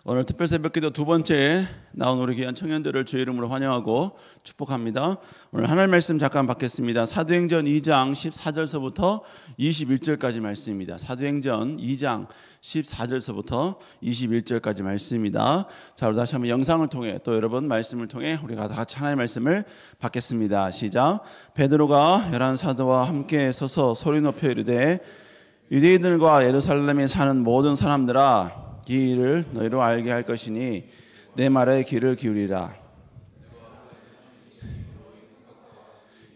오늘 특별 새벽기도 두 번째 나온 우리 귀한 청년들을 주의 이름으로 환영하고 축복합니다. 오늘 하나님 말씀 잠깐 받겠습니다. 사도행전 2장 14절서부터 21절까지 말씀입니다. 사도행전 2장 14절서부터 21절까지 말씀입니다. 자, 우리 다시 한번 영상을 통해 또 여러분 말씀을 통해 우리가 다 같이 하나님의 말씀을 받겠습니다. 시작. 베드로가 열한 사도와 함께 서서 소리 높여 이르되 유대인들과 예루살렘에 사는 모든 사람들아 이 일을 너희로 알게 할 것이니 내 말에 귀를 기울이라.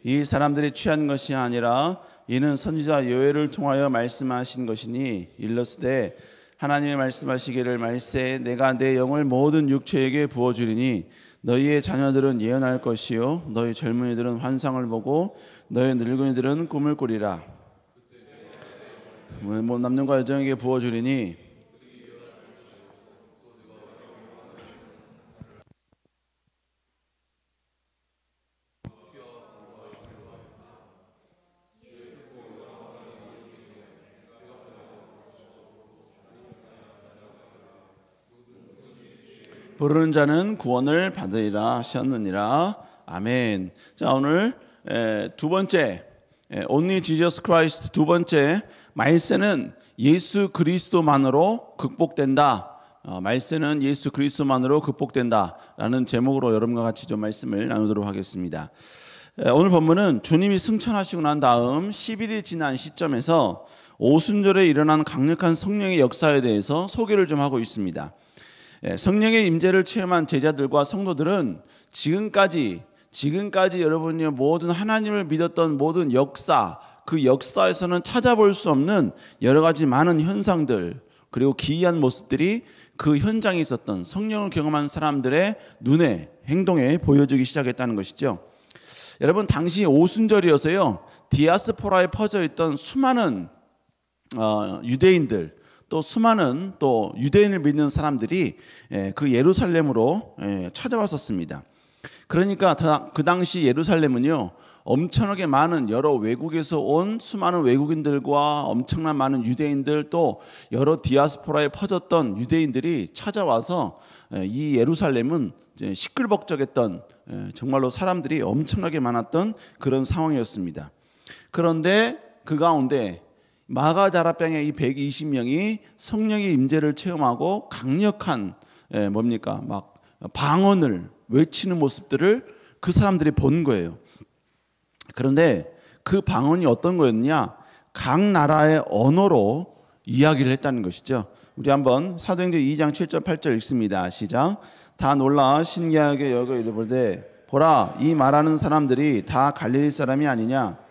이 사람들이 취한 것이 아니라 이는 선지자 요엘을 통하여 말씀하신 것이니 일렀으되 하나님의 말씀하시기를 말세 내가 내 영을 모든 육체에게 부어주리니 너희의 자녀들은 예언할 것이요 너희 젊은이들은 환상을 보고 너희 늙은이들은 꿈을 꾸리라. 남녀과 여종에게 부어주리니 부르는 자는 구원을 받으리라 하셨느니라. 아멘. 자, 오늘 두 번째 Only Jesus Christ 두 번째 말세는 예수 그리스도만으로 극복된다. 말세는 예수 그리스도만으로 극복된다라는 제목으로 여러분과 같이 좀 말씀을 나누도록 하겠습니다. 오늘 본문은 주님이 승천하시고 난 다음 10일이 지난 시점에서 오순절에 일어난 강력한 성령의 역사에 대해서 소개를 좀 하고 있습니다. 성령의 임재를 체험한 제자들과 성도들은 지금까지 여러분이 모든 하나님을 믿었던 모든 역사, 그 역사에서는 찾아볼 수 없는 여러 가지 많은 현상들 그리고 기이한 모습들이 그 현장에 있었던 성령을 경험한 사람들의 눈에 행동에 보여지기 시작했다는 것이죠. 여러분 당시 오순절이어서요 디아스포라에 퍼져 있던 수많은 유대인들 또 수많은 또 유대인을 믿는 사람들이 그 예루살렘으로 찾아왔었습니다. 그러니까 그 당시 예루살렘은요 엄청나게 많은 여러 외국에서 온 수많은 외국인들과 엄청난 많은 유대인들 또 여러 디아스포라에 퍼졌던 유대인들이 찾아와서 이 예루살렘은 시끌벅적했던 정말로 사람들이 엄청나게 많았던 그런 상황이었습니다. 그런데 그 가운데 마가다라방의 이 120명이 성령의 임재를 체험하고 강력한 막 방언을 외치는 모습들을 그 사람들이 본 거예요. 그런데 그 방언이 어떤 거였냐? 각 나라의 언어로 이야기를 했다는 것이죠. 우리 한번 사도행전 2장 7절 8절 읽습니다. 시작. 다 놀라 신기하게 여겨 이르되 보라 이 말하는 사람들이 다 갈릴리 사람이 아니냐?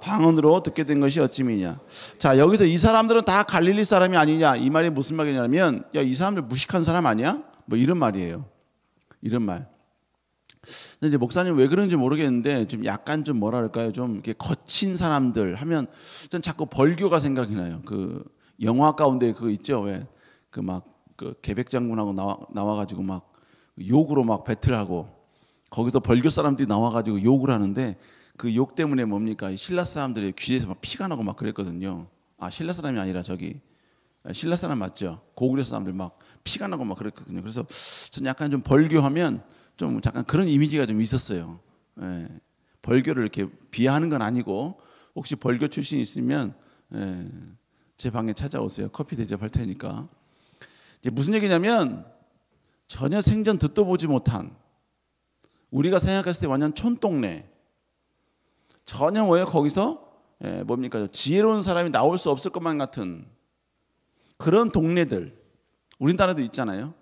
방언으로 듣게 된 것이 어찌미냐. 자, 여기서 이 사람들은 다 갈릴리 사람이 아니냐 이 말이 무슨 말이냐면 야, 이 사람들 무식한 사람 아니야? 뭐 이런 말이에요. 이런 말. 근데 이제 목사님 왜 그런지 모르겠는데 좀 약간 좀 뭐라 그럴까요? 좀 이렇게 거친 사람들 하면 전 자꾸 벌교가 생각이 나요. 그 영화 가운데 그거 있죠. 왜 그 막 그 계백장군하고 나와가지고 막 욕으로 막 배틀하고 거기서 벌교 사람들이 나와가지고 욕을 하는데 그 욕 때문에 뭡니까? 신라 사람들이 귀에서 막 피가 나고 막 그랬거든요. 아, 신라 사람이 아니라 저기 신라 사람 맞죠? 고구려 사람들 막 피가 나고 막 그랬거든요. 그래서 전 약간 좀 벌교하면 좀 잠깐 그런 이미지가 좀 있었어요. 벌교를 이렇게 비하하는 건 아니고 혹시 벌교 출신 있으면 제 방에 찾아오세요. 커피 대접할 테니까. 이제 무슨 얘기냐면 전혀 생전 듣도 보지 못한 우리가 생각했을 때 완전 촌동네 전혀 왜 거기서 뭡니까 지혜로운 사람이 나올 수 없을 것만 같은 그런 동네들 우리나라도 있잖아요.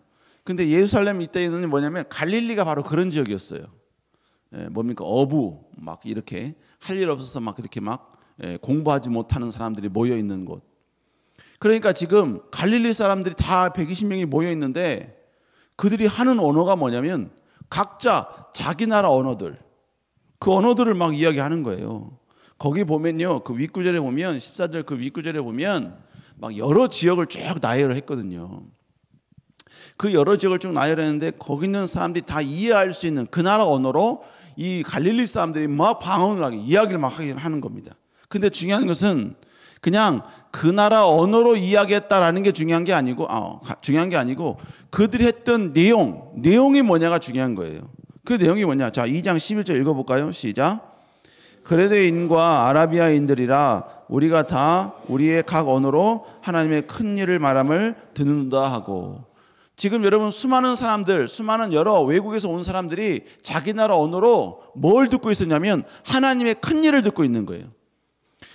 근데 예루살렘 이때는 뭐냐면 갈릴리가 바로 그런 지역이었어요. 뭡니까 어부 막 이렇게 할 일 없어서 막 이렇게 막 공부하지 못하는 사람들이 모여 있는 곳. 그러니까 지금 갈릴리 사람들이 다 120명이 모여 있는데 그들이 하는 언어가 뭐냐면 각자 자기 나라 언어들 그 언어들을 막 이야기하는 거예요. 거기 보면요 그 윗구절에 보면 14절 그 윗구절에 보면 막 여러 지역을 쭉 나열을 했거든요. 그 여러 지역을 쭉 나열했는데 거기 있는 사람들이 다 이해할 수 있는 그 나라 언어로 이 갈릴리 사람들이 막 방언을 하게 이야기를 막 하는 겁니다. 근데 중요한 것은 그냥 그 나라 언어로 이야기했다라는 게 중요한 게 아니고 그들이 했던 내용이 뭐냐가 중요한 거예요. 그 내용이 뭐냐? 자, 2장 11절 읽어볼까요? 시작. 그레데인과 아라비아인들이라 우리가 다 우리의 각 언어로 하나님의 큰 일을 말함을 듣는다 하고. 지금 여러분 수많은 여러 외국에서 온 사람들이 자기 나라 언어로 뭘 듣고 있었냐면 하나님의 큰 일을 듣고 있는 거예요.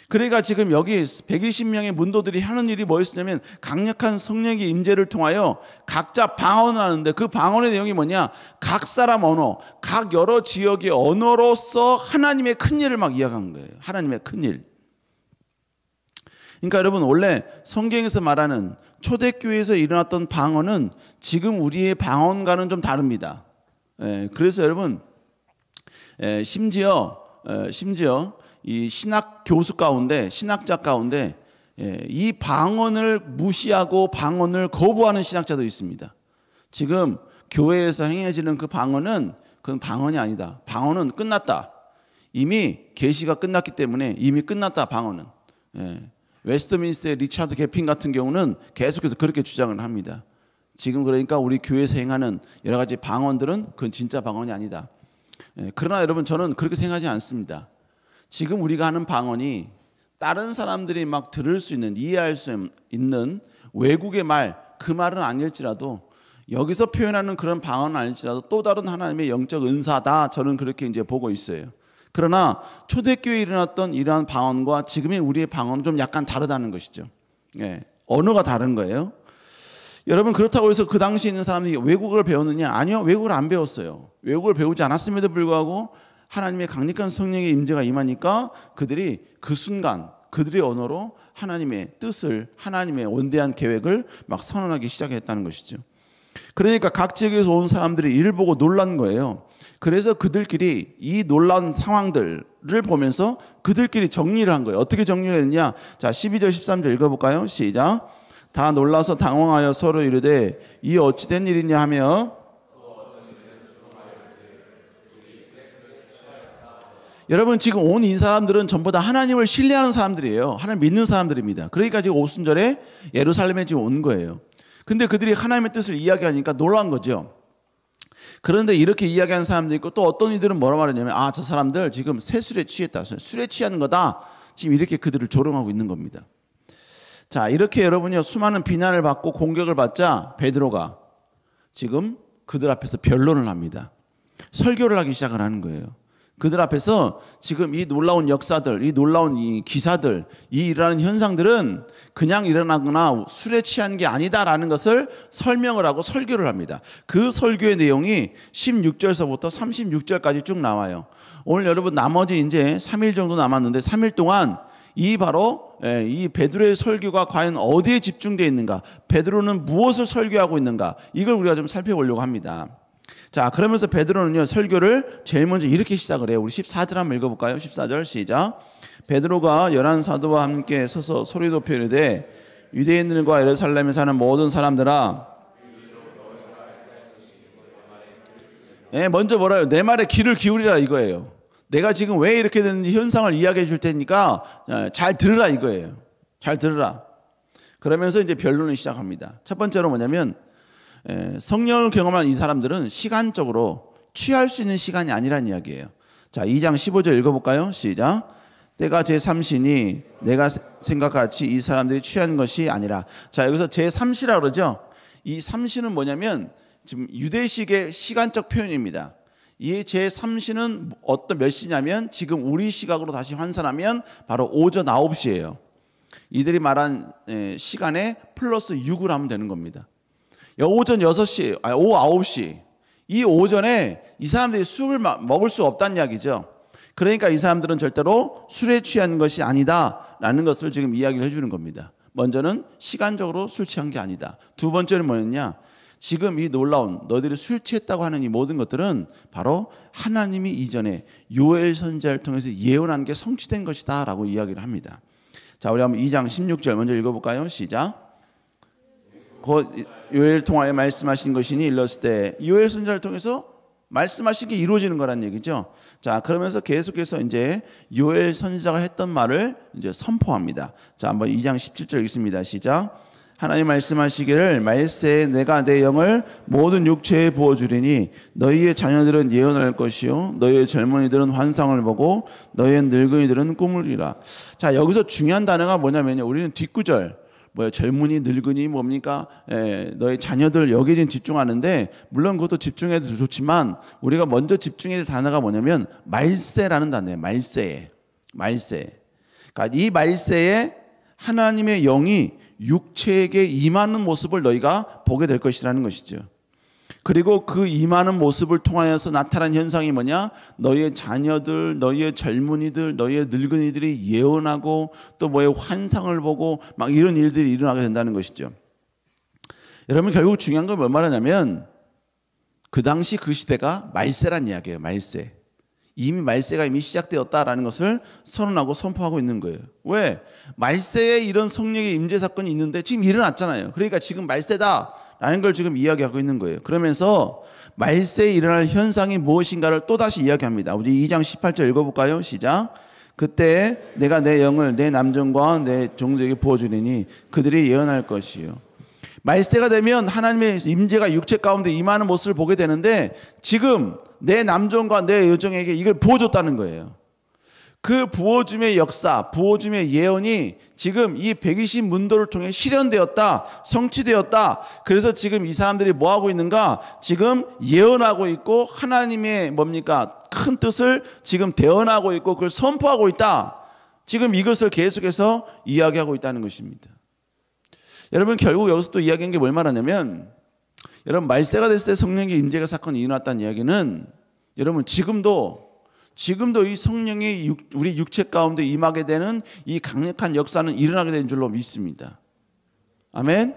그러니까 지금 여기 120명의 문도들이 하는 일이 뭐였냐면 강력한 성령의 임재를 통하여 각자 방언을 하는데 그 방언의 내용이 뭐냐? 각 사람 언어, 각 여러 지역의 언어로서 하나님의 큰 일을 막 이야기한 거예요. 하나님의 큰 일. 그러니까 여러분 원래 성경에서 말하는 초대교회에서 일어났던 방언은 지금 우리의 방언과는 좀 다릅니다. 그래서 여러분 심지어 이 신학자 가운데 이 방언을 무시하고 방언을 거부하는 신학자도 있습니다. 지금 교회에서 행해지는 그 방언은 그건 방언이 아니다. 방언은 끝났다. 이미 계시가 끝났기 때문에 이미 끝났다. 방언은. 웨스트민스터의 리차드 개핀 같은 경우는 계속해서 그렇게 주장을 합니다. 지금 그러니까 우리 교회에서 행하는 여러 가지 방언들은 그건 진짜 방언이 아니다. 그러나 여러분 저는 그렇게 생각하지 않습니다. 지금 우리가 하는 방언이 다른 사람들이 막 들을 수 있는, 이해할 수 있는 외국의 말, 그 말은 아닐지라도 여기서 표현하는 그런 방언은 아닐지라도 또 다른 하나님의 영적 은사다. 저는 그렇게 이제 보고 있어요. 그러나 초대교회에 일어났던 이러한 방언과 지금의 우리의 방언은 좀 약간 다르다는 것이죠. 언어가 다른 거예요. 여러분 그렇다고 해서 그 당시에 있는 사람들이 외국어를 배웠느냐? 아니요. 외국어를 안 배웠어요. 외국어를 배우지 않았음에도 불구하고 하나님의 강력한 성령의 임재가 임하니까 그들이 그 순간 그들의 언어로 하나님의 뜻을, 하나님의 원대한 계획을 막 선언하기 시작했다는 것이죠. 그러니까 각 지역에서 온 사람들이 이를 보고 놀란 거예요. 그래서 그들끼리 이 놀라운 상황들을 보면서 그들끼리 정리를 한 거예요. 어떻게 정리를 했느냐? 자, 12절 13절 읽어볼까요? 시작. 다 놀라서 당황하여 서로 이르되 이 어찌 된 일이냐 하며. 여러분 지금 온 이 사람들은 전부 다 하나님을 신뢰하는 사람들이에요. 하나님 믿는 사람들입니다. 그러니까 지금 오순절에 예루살렘에 지금 온 거예요. 근데 그들이 하나님의 뜻을 이야기하니까 놀란 거죠. 그런데 이렇게 이야기하는 사람도 있고 또 어떤 이들은 뭐라 말하냐면 저 사람들 지금 새술에 취했다. 술에 취한 거다. 지금 이렇게 그들을 조롱하고 있는 겁니다. 자, 이렇게 여러분이요 수많은 비난을 받고 공격을 받자 베드로가 지금 그들 앞에서 변론을 합니다. 설교를 하기 시작을 하는 거예요. 그들 앞에서 지금 이 놀라운 역사들, 이 놀라운 이 기사들, 이 일어나는 현상들은 그냥 일어나거나 술에 취한 게 아니다라는 것을 설명을 하고 설교를 합니다. 그 설교의 내용이 16절서부터 36절까지 쭉 나와요. 오늘 여러분 나머지 이제 3일 정도 남았는데 3일 동안 이 베드로의 설교가 과연 어디에 집중되어 있는가, 베드로는 무엇을 설교하고 있는가, 이걸 우리가 좀 살펴보려고 합니다. 자, 그러면서 베드로는요 설교를 제일 먼저 이렇게 시작을 해요. 우리 14절 한번 읽어볼까요? 14절 시작. 베드로가 11 사도와 함께 서서 소리 높여 이르되 유대인들과 예루살렘에 사는 모든 사람들아. 먼저 뭐라요? 내 말에 귀를 기울이라 이거예요. 내가 지금 왜 이렇게 됐는지 현상을 이야기해 줄 테니까 잘 들으라 이거예요. 잘 들으라. 그러면서 이제 변론을 시작합니다. 첫 번째로 뭐냐면 성령을 경험한 이 사람들은 시간적으로 취할 수 있는 시간이 아니란 이야기예요. 자, 2장 15절 읽어볼까요? 시작. 때가 제3시니 내가 생각같이 이 사람들이 취한 것이 아니라. 자, 여기서 제3시라고 그러죠. 이 3시는 뭐냐면 지금 유대식의 시간적 표현입니다. 이 제3시는 어떤 몇 시냐면 지금 우리 시각으로 다시 환산하면 바로 오전 9시예요. 이들이 말한 시간에 플러스 6을 하면 되는 겁니다. 오전 6시, 오후 9시, 이 오전에 이 사람들이 술을 먹을 수 없다는 이야기죠. 그러니까 이 사람들은 절대로 술에 취한 것이 아니다라는 것을 지금 이야기를 해주는 겁니다. 먼저는 시간적으로 술 취한 게 아니다. 두 번째는 뭐였냐? 지금 이 놀라운 너희들이 술 취했다고 하는 이 모든 것들은 바로 하나님이 이전에 요엘 선지자를 통해서 예언한 게 성취된 것이다 라고 이야기를 합니다. 자, 우리 한번 2장 16절 먼저 읽어볼까요? 시작. 곧 요엘 통하여 말씀하신 것이니 일렀을 때 요엘 선지자를 통해서 말씀하신 게 이루어지는 거란 얘기죠. 자, 그러면서 계속해서 이제 요엘 선지자가 했던 말을 이제 선포합니다. 자, 한번 2장 17절 읽습니다. 시작. 하나님 말씀하시기를 말세에 내가 내 영을 모든 육체에 부어주리니 너희의 자녀들은 예언할 것이요 너희의 젊은이들은 환상을 보고 너희의 늙은이들은 꿈을 이라. 자, 여기서 중요한 단어가 뭐냐면요, 우리는 뒷구절 젊은이 늙은이 뭡니까? 너의 자녀들 여기에 좀 집중하는데, 물론 그것도 집중해도 좋지만 우리가 먼저 집중해야 될 단어가 뭐냐면 말세라는 단어예요. 말세. 그러니까 이 말세에 하나님의 영이 육체에게 임하는 모습을 너희가 보게 될 것이라는 것이죠. 그리고 그 임하는 모습을 통하여서 나타난 현상이 뭐냐? 너희의 자녀들, 너희의 젊은이들, 너희의 늙은이들이 예언하고 또 환상을 보고 막 이런 일들이 일어나게 된다는 것이죠. 여러분, 결국 중요한 건 뭘 말하냐면 그 당시 그 시대가 말세란 이야기예요. 말세. 말세가 이미 시작되었다라는 것을 선언하고 선포하고 있는 거예요. 왜? 말세에 이런 성령의 임재 사건이 있는데 지금 일어났잖아요. 그러니까 지금 말세다라는 걸 지금 이야기하고 있는 거예요. 그러면서 말세에 일어날 현상이 무엇인가를 또다시 이야기합니다. 우리 2장 18절 읽어볼까요? 시작. 그때 내가 내 영을 내 남종과 내 종들에게 부어주리니 그들이 예언할 것이요. 말세가 되면 하나님의 임재가 육체 가운데 임하는 모습을 보게 되는데 지금 내 남종과 내 여종에게 이걸 부어줬다는 거예요. 그 부어줌의 역사, 부어줌의 예언이 지금 이 120문도를 통해 실현되었다, 성취되었다. 그래서 지금 이 사람들이 뭐 하고 있는가? 지금 예언하고 있고 하나님의 큰 뜻을 지금 대언하고 있고 그걸 선포하고 있다. 지금 이것을 계속해서 이야기하고 있다는 것입니다. 여러분, 결국 여기서 또 이야기한 게 뭘 말하냐면, 여러분, 말세가 됐을 때 성령의 임재가 사건이 일어났다는 이야기는 여러분 지금도 이 성령이 우리 육체 가운데 임하게 되는 이 강력한 역사는 일어나게 된 줄로 믿습니다. 아멘.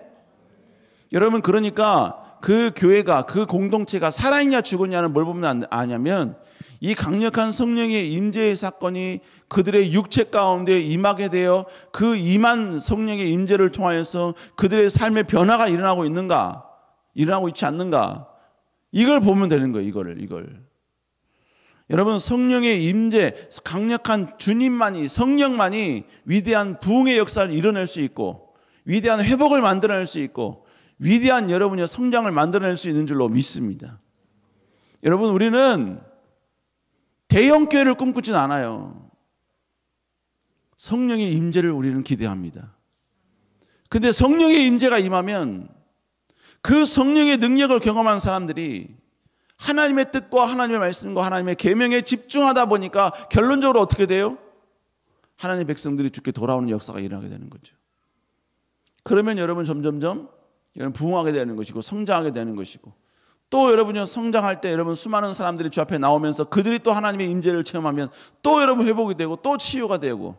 여러분, 그러니까 그 교회가, 그 공동체가 살아있냐 죽었냐는 뭘 보면 아냐면 이 강력한 성령의 임재의 사건이 그들의 육체 가운데 임하게 되어 그 임한 성령의 임재를 통하여서 그들의 삶의 변화가 일어나고 있는가, 일어나고 있지 않는가, 이걸 보면 되는 거예요. 이걸. 여러분, 성령의 임재, 강력한 주님만이, 성령만이 위대한 부흥의 역사를 이뤄낼 수 있고 위대한 회복을 만들어낼 수 있고 위대한 여러분의 성장을 만들어낼 수 있는 줄로 믿습니다. 여러분, 우리는 대형 교회를 꿈꾸진 않아요. 성령의 임재를 우리는 기대합니다. 근데 성령의 임재가 임하면 그 성령의 능력을 경험한 사람들이 하나님의 뜻과 하나님의 말씀과 하나님의 계명에 집중하다 보니까 결론적으로 어떻게 돼요? 하나님의 백성들이 주께 돌아오는 역사가 일어나게 되는 거죠. 그러면 여러분 점점점 여러분 부흥하게 되는 것이고 성장하게 되는 것이고, 또 여러분이 성장할 때 여러분 수많은 사람들이 주 앞에 나오면서 그들이 또 하나님의 임재를 체험하면 또 여러분 회복이 되고 또 치유가 되고,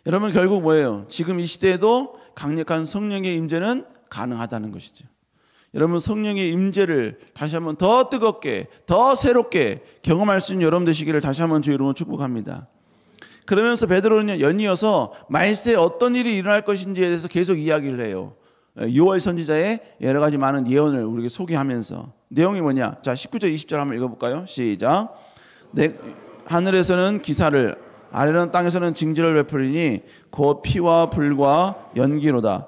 여러분 결국 뭐예요? 지금 이 시대에도 강력한 성령의 임재는 가능하다는 것이죠. 여러분, 성령의 임재를 다시 한번 더 뜨겁게, 더 새롭게 경험할 수 있는 여러분 되시기를 다시 한번 주 이름으로 축복합니다. 그러면서 베드로는 연이어서 말세에 어떤 일이 일어날 것인지에 대해서 계속 이야기를 해요. 요엘 선지자의 여러 가지 많은 예언을 우리에게 소개하면서 내용이 뭐냐? 자, 19절 20절 한번 읽어볼까요? 시작. 하늘에서는 기사를, 아래는 땅에서는 징조를 베풀리니 곧 피와 불과 연기로다.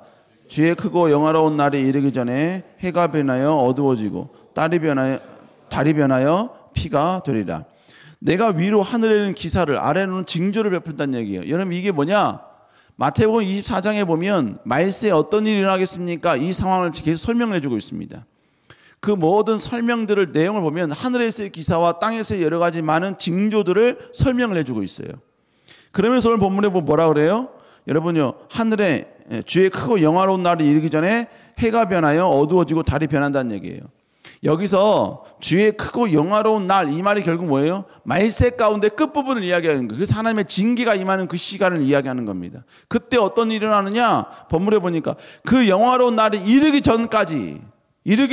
주의 크고 영화로운 날이 이르기 전에 해가 변하여 어두워지고 달이 변하여 피가 되리라. 내가 위로 하늘에는 기사를, 아래로는 징조를 베푼다는 얘기예요. 여러분, 이게 뭐냐? 마태복음 24장에 보면 말세에 어떤 일이 일어나겠습니까? 이 상황을 계속 설명을 해주고 있습니다. 그 모든 설명들을, 내용을 보면 하늘에서의 기사와 땅에서의 여러 가지 많은 징조들을 설명을 해주고 있어요. 그러면서 오늘 본문에 보면 뭐라 그래요? 여러분요, 하늘에 주의 크고 영화로운 날이 이르기 전에 해가 변하여 어두워지고 달이 변한다는 얘기예요. 여기서 주의 크고 영화로운 날, 이 말이 결국 뭐예요? 말세 가운데 끝부분을 이야기하는 거예요. 그래서 하나님의 징계가 임하는 그 시간을 이야기하는 겁니다. 그때 어떤 일이 일어나느냐? 본문에 보니까 그 영화로운 날이 이르기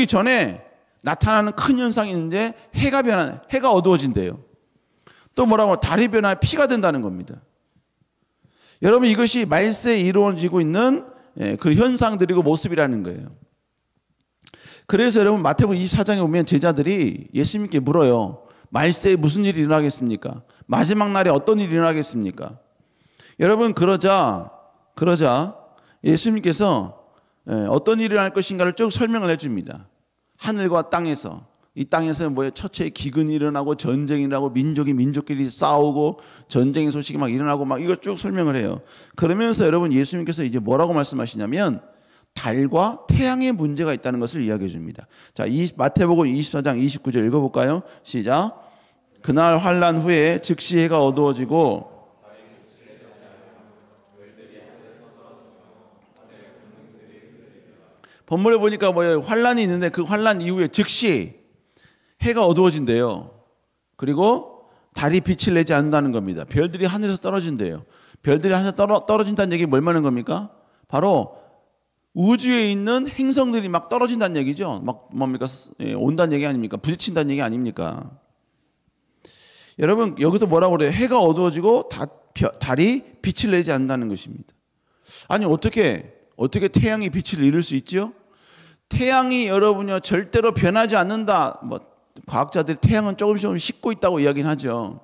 전에 나타나는 큰 현상이 있는데 해가 어두워진대요. 또 뭐라고? 달이 변하여 피가 된다는 겁니다. 여러분, 이것이 말세에 이루어지고 있는 그 현상들이고 모습이라는 거예요. 그래서 여러분 마태복음 24장에 보면 제자들이 예수님께 물어요. 말세에 무슨 일이 일어나겠습니까? 마지막 날에 어떤 일이 일어나겠습니까? 여러분 그러자 예수님께서 어떤 일이 일어날 것인가를 쭉 설명을 해줍니다. 하늘과 땅에서, 이 땅에서 뭐예요? 처처에 기근이 일어나고 전쟁이 일어나고 민족이 민족끼리 싸우고 전쟁의 소식이 막 일어나고 막 이거 쭉 설명을 해요. 그러면서 여러분 예수님께서 이제 뭐라고 말씀하시냐면 달과 태양의 문제가 있다는 것을 이야기해 줍니다. 자, 마태복음 24장 29절 읽어볼까요? 시작. 그날 환난 후에 즉시 해가 어두워지고 본문에 보니까 뭐예요? 환난이 있는데 그 환난 이후에 즉시 해가 어두워진대요. 그리고 달이 빛을 내지 않는다는 겁니다. 별들이 하늘에서 떨어진대요. 별들이 하늘에서 떨어진다는 얘기 뭘 말하는 겁니까? 바로 우주에 있는 행성들이 막 떨어진다는 얘기죠. 막 뭡니까? 온다는 얘기 아닙니까? 부딪힌다는 얘기 아닙니까? 여러분 여기서 뭐라고 그래요? 해가 어두워지고 달이 빛을 내지 않는다는 것입니다. 아니 어떻게 태양이 빛을 잃을 수 있죠? 태양이 여러분요 절대로 변하지 않는다. 뭐 과학자들이 태양은 조금씩 식고 있다고 이야기는 하죠.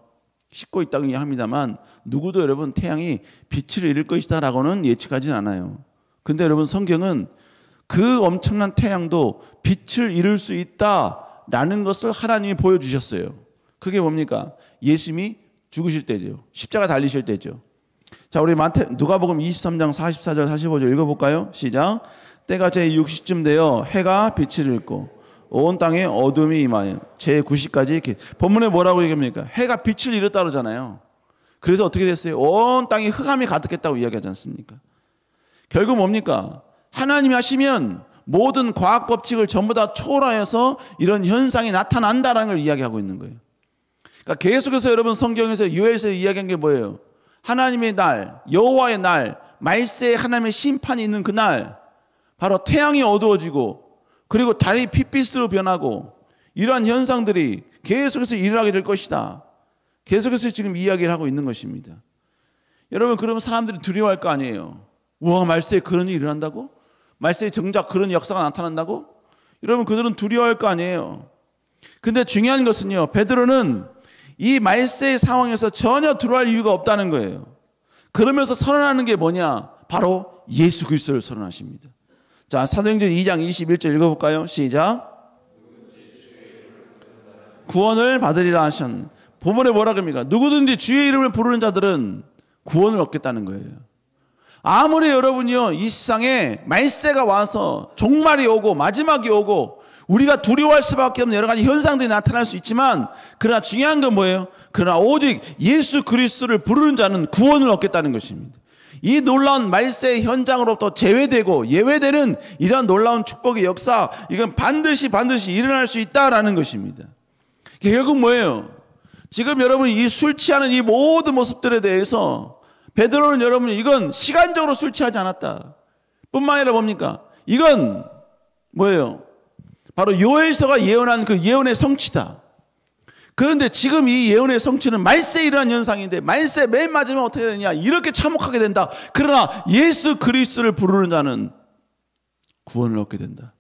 식고 있다고 이야기합니다만 누구도 여러분 태양이 빛을 잃을 것이다라고는 예측하지는 않아요. 근데 여러분 성경은 그 엄청난 태양도 빛을 잃을 수 있다라는 것을 하나님이 보여주셨어요. 그게 뭡니까? 예수님이 죽으실 때죠. 십자가 달리실 때죠. 자, 우리 누가복음 23장 44절 45절 읽어볼까요? 시작. 때가 제6시쯤 되어 해가 빛을 잃고 온 땅에 어둠이 임하여 제9시까지 본문에 뭐라고 얘기합니까? 해가 빛을 잃었다 그러잖아요. 그래서 어떻게 됐어요? 온 땅에 흑암이 가득했다고 이야기하지 않습니까? 결국 뭡니까? 하나님이 하시면 모든 과학 법칙을 전부 다 초월하여서 이런 현상이 나타난다라는 걸 이야기하고 있는 거예요. 그러니까 계속해서 여러분 성경에서 요엘에서 이야기한 게 뭐예요? 하나님의 날, 여호와의 날, 말세에 하나님의 심판이 있는 그날, 바로 태양이 어두워지고 그리고 달이 핏빛으로 변하고 이러한 현상들이 계속해서 일어나게 될 것이다. 계속해서 지금 이야기를 하고 있는 것입니다. 여러분 그러면 사람들이 두려워할 거 아니에요. 우와, 말세에 그런 일이 일어난다고? 말세에 정작 그런 역사가 나타난다고? 여러분 그들은 두려워할 거 아니에요. 근데 중요한 것은요, 베드로는 이 말세의 상황에서 전혀 두려워할 이유가 없다는 거예요. 그러면서 선언하는 게 뭐냐? 바로 예수 그리스도를 선언하십니다. 자, 사도행전 2장 21절 읽어볼까요? 시작. 구원을 받으리라 하셨는. 본문에 뭐라 그럽니까? 누구든지 주의 이름을 부르는 자들은 구원을 얻겠다는 거예요. 아무리 여러분이요 이 세상에 말세가 와서 종말이 오고 마지막이 오고 우리가 두려워할 수밖에 없는 여러 가지 현상들이 나타날 수 있지만, 그러나 중요한 건 뭐예요? 그러나 오직 예수 그리스도를 부르는 자는 구원을 얻겠다는 것입니다. 이 놀라운 말세의 현장으로부터 제외되고 예외되는 이런 놀라운 축복의 역사, 이건 반드시 일어날 수 있다라는 것입니다. 결국 뭐예요? 지금 여러분 이 술 취하는 이 모든 모습들에 대해서 베드로는 여러분 이건 시간적으로 술 취하지 않았다 뿐만 아니라 뭡니까? 이건 뭐예요? 바로 요엘서가 예언한 그 예언의 성취다. 그런데 지금 이 예언의 성취는 말세에 일어난 현상인데, 말세 맨 마지막에 어떻게 되느냐? 이렇게 참혹하게 된다. 그러나 예수 그리스도를 부르는 자는 구원을 얻게 된다.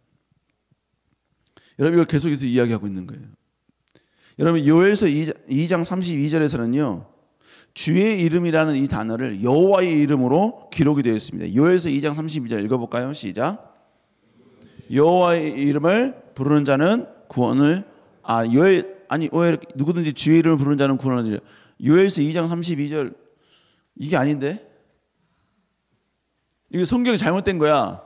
여러분 이걸 계속해서 이야기하고 있는 거예요. 여러분 요엘서 2장 32절에서는요 주의 이름이라는 이 단어를 여호와의 이름으로 기록이 되어 있습니다. 요엘서 2장 32절 읽어볼까요? 시작. 여호와의 이름을 부르는 자는 구원을 누구든지 주의 이름을 부르는 자는 구원을 얻으리라. 요엘서 2장 32절 이게 아닌데? 이거 성경이 잘못된 거야.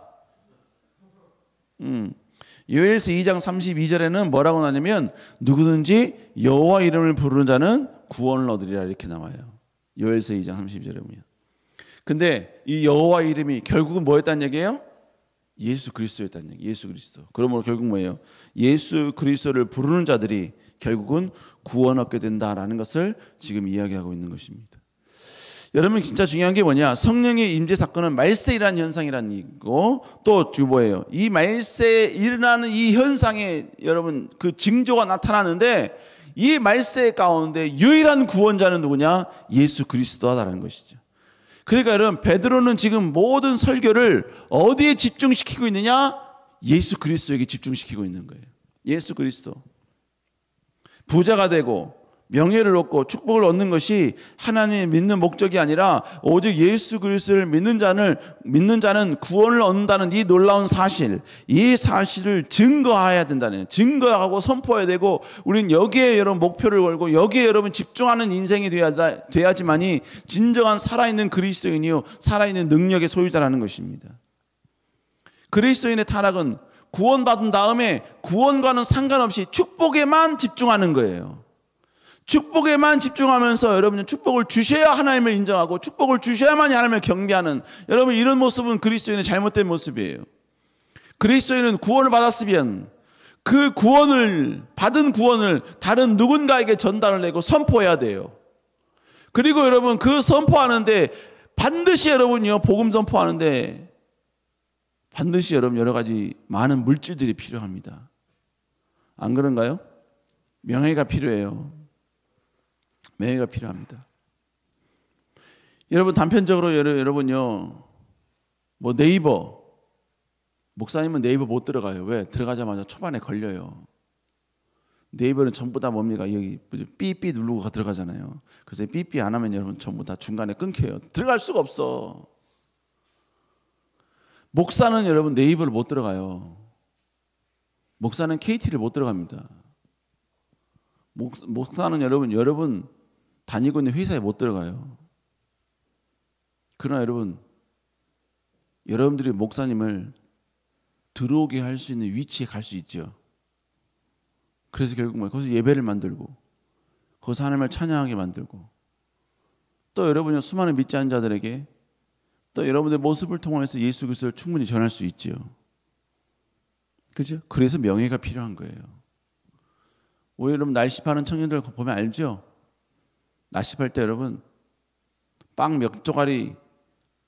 요엘서 2장 32절에는 뭐라고 나냐면 누구든지 여호와 이름을 부르는 자는 구원을 얻으리라 이렇게 나와요. 요엘서 2장 32절에 보면. 근데 이 여호와 이름이 결국은 뭐였다는 얘기예요? 예수 그리스도였다는 얘기. 예수 그리스도. 그러므로 결국 뭐예요? 예수 그리스도를 부르는 자들이 결국은 구원 얻게 된다라는 것을 지금 이야기하고 있는 것입니다. 여러분 진짜 중요한 게 뭐냐? 성령의 임재 사건은 말세이라는 현상이라는 얘기고, 또 뭐예요? 이 말세에 일어나는 이 현상에 여러분 그 징조가 나타나는데, 이 말세 가운데 유일한 구원자는 누구냐? 예수 그리스도다라는 것이죠. 그러니까 여러분 베드로는 지금 모든 설교를 어디에 집중시키고 있느냐? 예수 그리스도에게 집중시키고 있는 거예요. 예수 그리스도. 부자가 되고 명예를 얻고 축복을 얻는 것이 하나님의 믿는 목적이 아니라 오직 예수 그리스도를 믿는 자는 구원을 얻는다는 이 놀라운 사실, 이 사실을 증거해야 된다는, 증거하고 선포해야 되고, 우리는 여기에 여러분 목표를 걸고 여기에 여러분 집중하는 인생이 돼야지만이 진정한 살아있는 그리스도인이요 살아있는 능력의 소유자라는 것입니다. 그리스도인의 타락은 구원받은 다음에 구원과는 상관없이 축복에만 집중하는 거예요. 축복에만 집중하면서 여러분은 축복을 주셔야 하나님을 인정하고 축복을 주셔야만 하나님을 경배하는, 여러분 이런 모습은 그리스도인의 잘못된 모습이에요. 그리스도인은 구원을 받았으면 그 구원을 받은 구원을 다른 누군가에게 전달을 내고 선포해야 돼요. 그리고 여러분 그 선포하는데 반드시 여러분요 복음 선포하는데 반드시 여러분 여러 가지 많은 물질들이 필요합니다. 안 그런가요? 명예가 필요해요. 명예가 필요합니다. 여러분 단편적으로 여러분요 뭐 네이버, 목사님은 네이버 못 들어가요. 왜? 들어가자마자 초반에 걸려요. 네이버는 전부 다 뭡니까? 여기 삐삐 누르고 들어가잖아요. 그래서 삐삐 안 하면 여러분 전부 다 중간에 끊겨요. 들어갈 수가 없어. 목사는 여러분 네이버를 못 들어가요. 목사는 KT를 못 들어갑니다. 목사는 여러분 다니고 있는 회사에 못 들어가요. 그러나 여러분들이 목사님을 들어오게 할 수 있는 위치에 갈 수 있죠. 그래서 결국 거기서 예배를 만들고 거기서 하나님을 찬양하게 만들고 또 여러분이 수많은 믿지 않는 자들에게 또 여러분의 모습을 통해서 예수 그리스도를 충분히 전할 수 있죠. 그렇죠? 그래서 명예가 필요한 거예요. 우리 여러분 날씨파는 청년들 보면 알죠? 날씨팔 때 여러분 빵 몇 조각이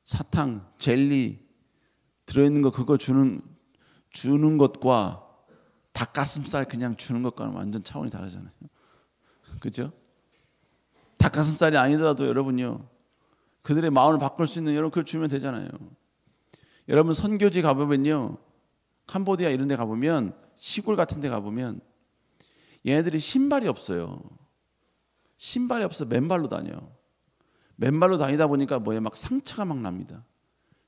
사탕, 젤리 들어있는 거 그거 주는 것과 닭가슴살 그냥 주는 것과는 완전 차원이 다르잖아요. 그렇죠? 닭가슴살이 아니더라도 여러분요 그들의 마음을 바꿀 수 있는 여러분 그걸 주면 되잖아요. 여러분 선교지 가보면요 캄보디아 이런 데 가보면 시골 같은 데 가보면 얘네들이 신발이 없어요. 신발이 없어 맨발로 다녀. 맨발로 다니다 보니까 막 상처가 막 납니다.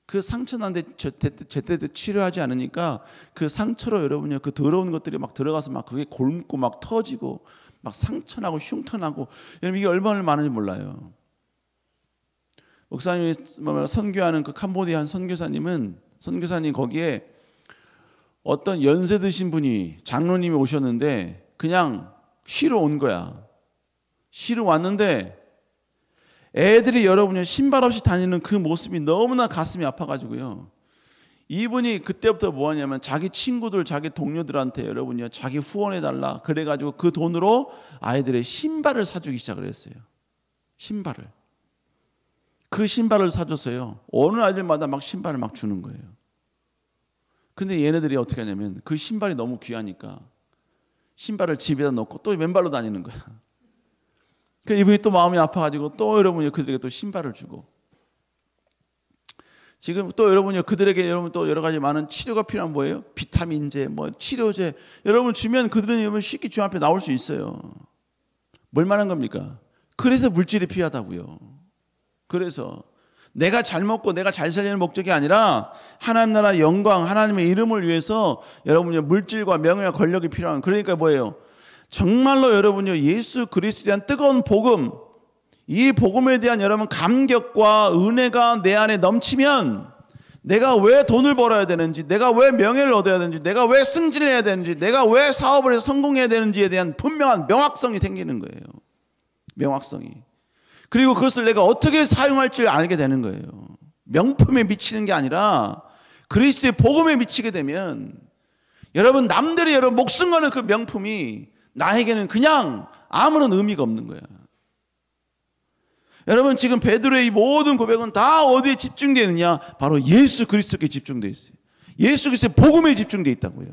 그 상처 난데 제때 치료하지 않으니까 그 상처로 여러분요 그 더러운 것들이 막 들어가서 막 그게 곪고 막 터지고 막 상처 나고 흉터 나고, 여러분 이게 얼마나 많은지 몰라요. 목사님이 선교하는 그 캄보디아 한 선교사님 거기에 어떤 연세 드신 분이 장로님이 오셨는데 그냥 쉬러 온 거야. 쉬러 왔는데 애들이 여러분이 신발 없이 다니는 그 모습이 너무나 가슴이 아파가지고요. 이분이 그때부터 뭐 하냐면 자기 친구들, 자기 동료들한테 여러분이요 자기 후원해달라 그래가지고 그 돈으로 아이들의 신발을 사주기 시작을 했어요. 신발을. 그 신발을 사줬어요. 어느 아이들마다 막 신발을 막 주는 거예요. 근데 얘네들이 어떻게 하냐면 그 신발이 너무 귀하니까 신발을 집에다 놓고 또 맨발로 다니는 거야. 그 이분이 또 마음이 아파가지고 또 여러분이 그들에게 또 신발을 주고, 지금 또 여러분이 그들에게 여러분 또 여러 가지 많은 치료가 필요한 뭐예요? 비타민제, 뭐 치료제 여러분 주면 그들은 여러분 쉽게 주 앞에 나올 수 있어요. 뭘 말하는 겁니까? 그래서 물질이 필요하다고요. 그래서 내가 잘 먹고 내가 잘 살리는 목적이 아니라 하나님 나라 영광, 하나님의 이름을 위해서 여러분이 물질과 명예와 권력이 필요한, 그러니까 뭐예요? 정말로 여러분요 예수 그리스도에 대한 뜨거운 복음, 이 복음에 대한 여러분 감격과 은혜가 내 안에 넘치면 내가 왜 돈을 벌어야 되는지, 내가 왜 명예를 얻어야 되는지, 내가 왜 승진을 해야 되는지, 내가 왜 사업을 해서 성공해야 되는지에 대한 분명한 명확성이 생기는 거예요. 명확성이. 그리고 그것을 내가 어떻게 사용할지 알게 되는 거예요. 명품에 미치는 게 아니라 그리스도의 복음에 미치게 되면 여러분 남들이 여러분 목숨 거는 그 명품이 나에게는 그냥 아무런 의미가 없는 거야. 여러분 지금 베드로의 이 모든 고백은 다 어디에 집중되어 있느냐? 바로 예수 그리스도께 집중되어 있어요. 예수 그리스도의 복음에 집중되어 있다고요.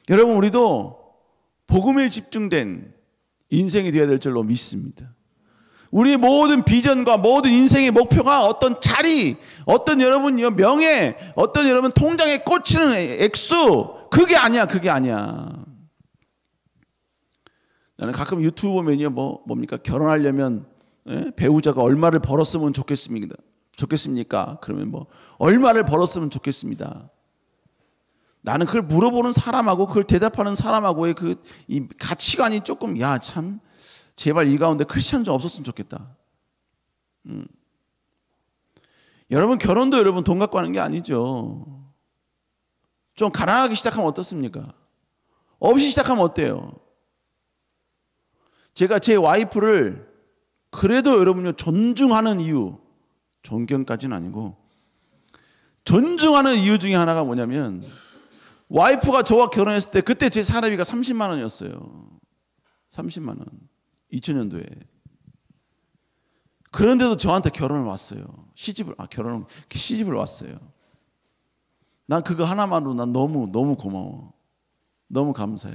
여러분 우리도 복음에 집중된 인생이 되어야 될 줄로 믿습니다. 우리 모든 비전과 모든 인생의 목표가 어떤 자리, 어떤 여러분 명예, 어떤 여러분 통장에 꽂히는 액수, 그게 아니야, 그게 아니야. 나는 가끔 유튜브 보면요, 뭡니까? 결혼하려면 배우자가 얼마를 벌었으면 좋겠습니까? 그러면 얼마를 벌었으면 좋겠습니다. 나는 그걸 물어보는 사람하고 그걸 대답하는 사람하고의 이 가치관이 조금, 야, 참, 제발 이 가운데 크리스찬 좀 없었으면 좋겠다. 여러분, 결혼도 여러분 돈 갖고 하는 게 아니죠. 좀 가난하게 시작하면 어떻습니까? 없이 시작하면 어때요? 제가 제 와이프를 그래도 여러분요, 존중하는 이유, 존경까지는 아니고, 존중하는 이유 중에 하나가 뭐냐면, 와이프가 저와 결혼했을 때 그때 제 사례비가 30만 원이었어요. 30만 원. 2000년도에. 그런데도 저한테 결혼을 왔어요. 시집을 왔어요. 난 그거 하나만으로 난 너무 고마워. 너무 감사해.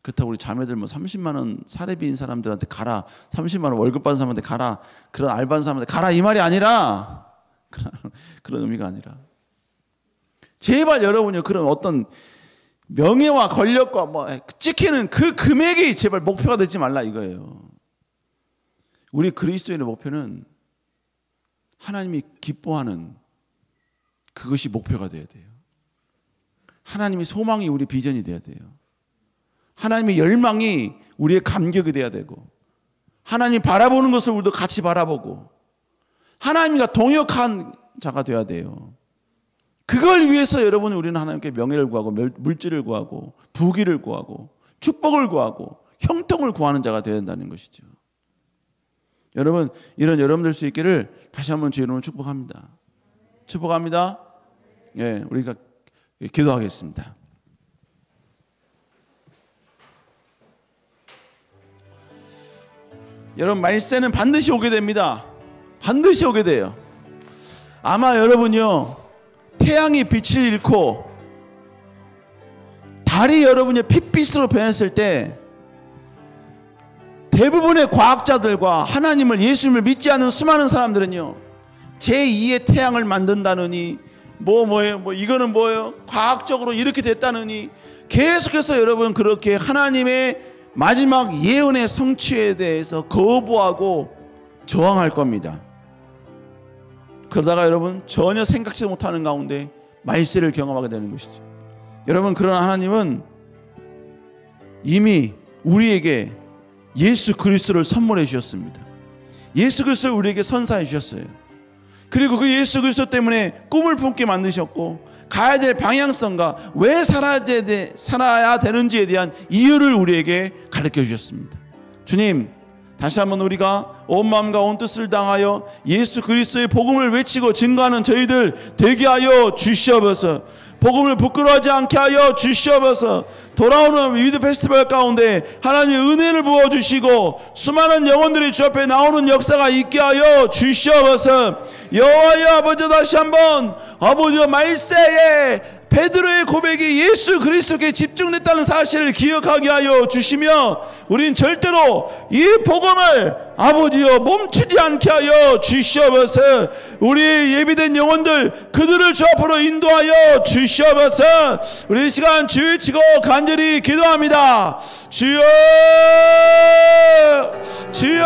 그렇다고 우리 자매들 30만 원 사례비인 사람들한테 가라. 30만 원 월급 받는 사람한테 가라. 그런 알바하는 사람한테 가라. 이 말이 아니라, 그런 의미가 아니라. 제발 여러분요, 그런 어떤 명예와 권력과 찍히는 그 금액이 제발 목표가 되지 말라 이거예요. 우리 그리스도인의 목표는 하나님이 기뻐하는 그것이 목표가 돼야 돼요. 하나님의 소망이 우리 비전이 돼야 돼요. 하나님의 열망이 우리의 감격이 돼야 되고, 하나님이 바라보는 것을 우리도 같이 바라보고, 하나님과 동역한 자가 돼야 돼요. 그걸 위해서 여러분, 우리는 하나님께 명예를 구하고 물질을 구하고 부귀를 구하고 축복을 구하고 형통을 구하는 자가 되어야 된다는 것이죠. 여러분, 이런 여러분들 수 있기를 다시 한번 주의 이름으로 축복합니다. 축복합니다. 예, 우리가 기도하겠습니다. 여러분, 말세는 반드시 오게 됩니다. 반드시 오게 돼요. 아마 여러분요, 태양이 빛을 잃고 달이 여러분의 핏빛으로 변했을 때 대부분의 과학자들과 하나님을, 예수님을 믿지 않는 수많은 사람들은요, 제2의 태양을 만든다느니 이거는 뭐예요? 과학적으로 이렇게 됐다느니 계속해서 여러분 그렇게 하나님의 마지막 예언의 성취에 대해서 거부하고 저항할 겁니다. 그러다가 여러분 전혀 생각지도 못하는 가운데 말세를 경험하게 되는 것이죠. 여러분, 그러나 하나님은 이미 우리에게 예수 그리스도를 선물해 주셨습니다. 예수 그리스도를 우리에게 선사해 주셨어요. 그리고 그 예수 그리스도 때문에 꿈을 품게 만드셨고, 가야 될 방향성과 왜 살아야 되는지에 대한 이유를 우리에게 가르쳐 주셨습니다. 주님, 다시 한번 우리가 온 마음과 온 뜻을 다하여 예수 그리스도의 복음을 외치고 증거하는 저희들 되게 하여 주시옵소서. 복음을 부끄러워하지 않게 하여 주시옵소서. 돌아오는 위드 페스티벌 가운데 하나님의 은혜를 부어주시고 수많은 영혼들이 주 앞에 나오는 역사가 있게 하여 주시옵소서. 여호와여 아버지, 다시 한번 아버지 말세에 베드로의 고백이 예수 그리스도께 집중됐다는 사실을 기억하게 하여 주시며, 우린 절대로 이 복음을 아버지여 멈추지 않게 하여 주시옵소서. 우리 예비된 영혼들 그들을 주 앞으로 인도하여 주시옵소서. 우리 이 시간 주여 외치고 간절히 기도합니다. 주여, 주여.